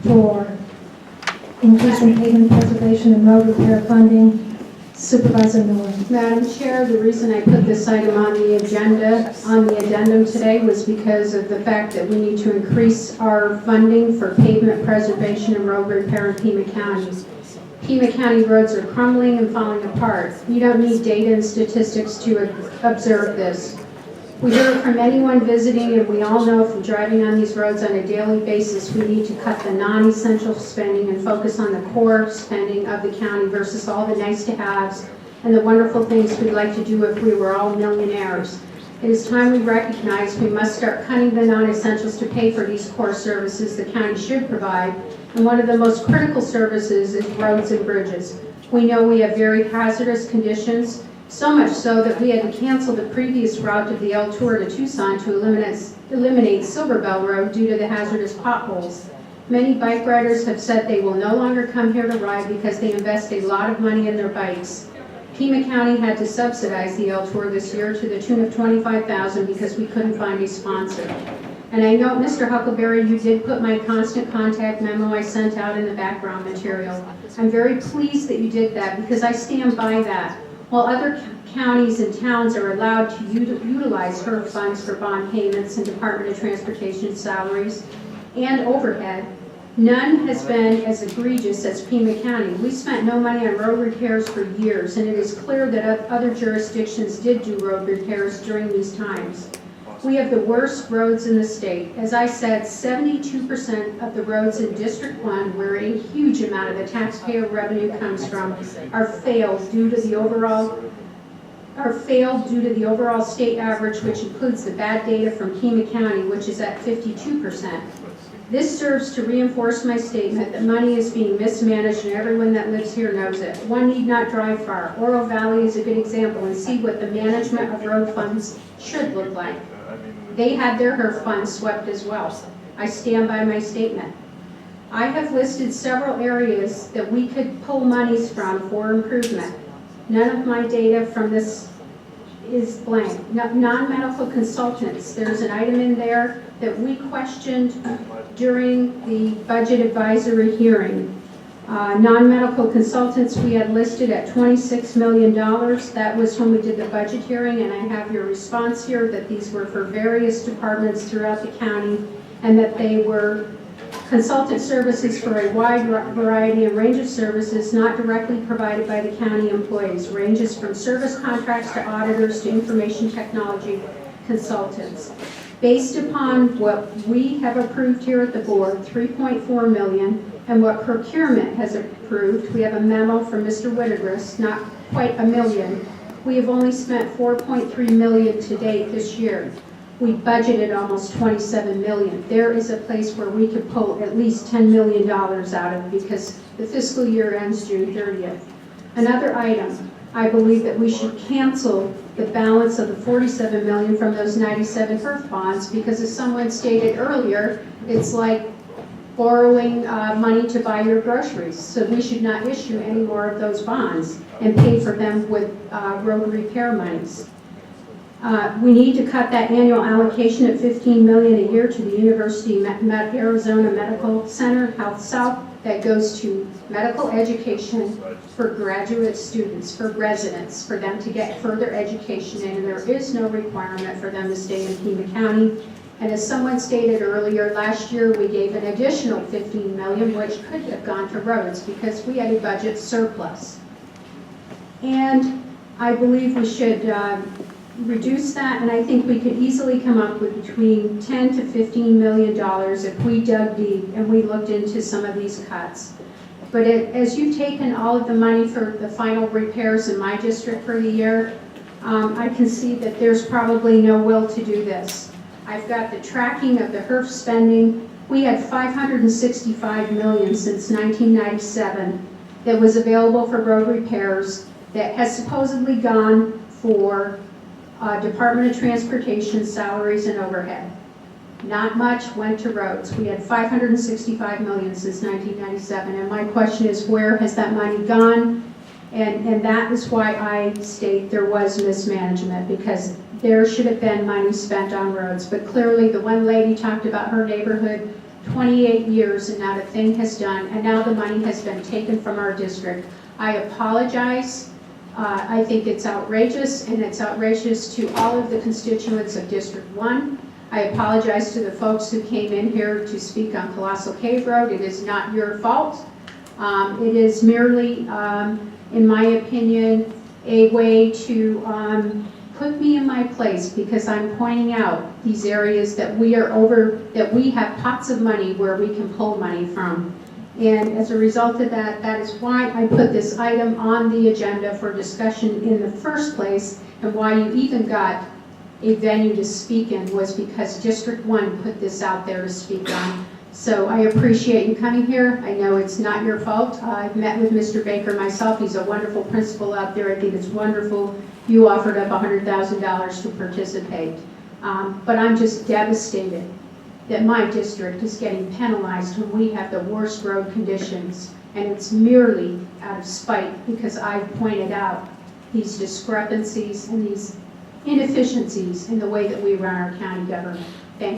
for increasing pavement preservation and road repair funding. Supervisor Miller. Madam Chair, the reason I put this item on the addendum today was because of the fact that we need to increase our funding for pavement preservation and road repair in Pima County. Pima County roads are crumbling and falling apart. You don't need data and statistics to observe this. We hear it from anyone visiting, and we all know from driving on these roads on a daily basis, we need to cut the non-essential spending and focus on the core spending of the county versus all the nice-to-haves and the wonderful things we'd like to do if we were all millionaires. It is time we recognize we must start cutting the non-essentials to pay for these core services the county should provide, and one of the most critical services is roads and bridges. We know we have very hazardous conditions, so much so that we had to cancel the previous route of the L Tour to Tucson to eliminate Silver Bell Road due to the hazardous potholes. Many bike riders have said they will no longer come here to ride because they invest a lot of money in their bikes. Pima County had to subsidize the L Tour this year to the tune of $25,000 because we couldn't find a sponsor. And I know, Mr. Huckleberry, you did put my constant contact memo I sent out in the background material. I'm very pleased that you did that because I stand by that. While other counties and towns are allowed to utilize HERF funds for bond payments and Department of Transportation salaries and overhead, none has been as egregious as Pima County. We spent no money on road repairs for years, and it is clear that other jurisdictions did do road repairs during these times. We have the worst roads in the state. As I said, 72% of the roads in District 1, where a huge amount of the taxpayer revenue comes from, are failed due to the overall state average, which includes the bad data from Pima County, which is at 52%. This serves to reinforce my statement that money is being mismanaged and everyone that lives here knows it. One need not drive far. Oro Valley is a good example and see what the management of road funds should look like. They had their HERF funds swept as well. I stand by my statement. I have listed several areas that we could pull monies from for improvement. None of my data from this is blank. Non-medical consultants, there's an item in there that we questioned during the budget advisory hearing. Non-medical consultants we had listed at $26 million. That was when we did the budget hearing, and I have your response here that these were for various departments throughout the county and that they were consultant services for a wide variety and range of services not directly provided by the county employees. Ranges from service contracts to auditors to information technology consultants. Based upon what we have approved here at the board, $3.4 million, and what procurement has approved, we have a memo from Mr. Whittegris, not quite $1 million. We have only spent $4.3 million to date this year. We budgeted almost $27 million. There is a place where we could pull at least $10 million out of because the fiscal year ends June 30th. Another item, I believe that we should cancel the balance of the $47 million from those 97 HERF bonds because as someone stated earlier, it's like borrowing money to buy your groceries. So we should not issue any more of those bonds and pay for them with road repair monies. We need to cut that annual allocation of $15 million a year to the University of Arizona Medical Center, Health South, that goes to medical education for graduate students, for residents, for them to get further education in, and there is no requirement for them to stay in Pima County. And as someone stated earlier, last year we gave an additional $15 million, which could have gone to roads because we had a budget surplus. And I believe we should reduce that, and I think we could easily come up with between $10 to $15 million if we dug deep and we looked into some of these cuts. But as you've taken all of the money for the final repairs in my district for the year, I can see that there's probably no will to do this. I've got the tracking of the HERF spending. We had $565 million since 1997 that was available for road repairs that has supposedly gone for Department of Transportation salaries and overhead. Not much went to roads. We had $565 million since 1997, and my question is, where has that money gone? And that is why I state there was mismanagement, because there should have been money spent on roads. But clearly, the one lady talked about her neighborhood 28 years and not a thing has done, and now the money has been taken from our district. I apologize. I think it's outrageous, and it's outrageous to all of the constituents of District 1. I apologize to the folks who came in here to speak on Colossal Cave Road. It is not your fault. It is merely, in my opinion, a way to put me in my place, because I'm pointing out these areas that we have pots of money where we can pull money from. And as a result of that, that is why I put this item on the agenda for discussion in the first place, and why you even got a venue to speak in was because District 1 put this out there to speak on. So I appreciate you coming here. I know it's not your fault. I've met with Mr. Baker myself. He's a wonderful principal out there. I think it's wonderful you offered up $100,000 to participate. But I'm just devastated that my district is getting penalized when we have the worst road conditions, and it's merely out of spite because I pointed out these discrepancies and these inefficiencies in the way that we run our county government.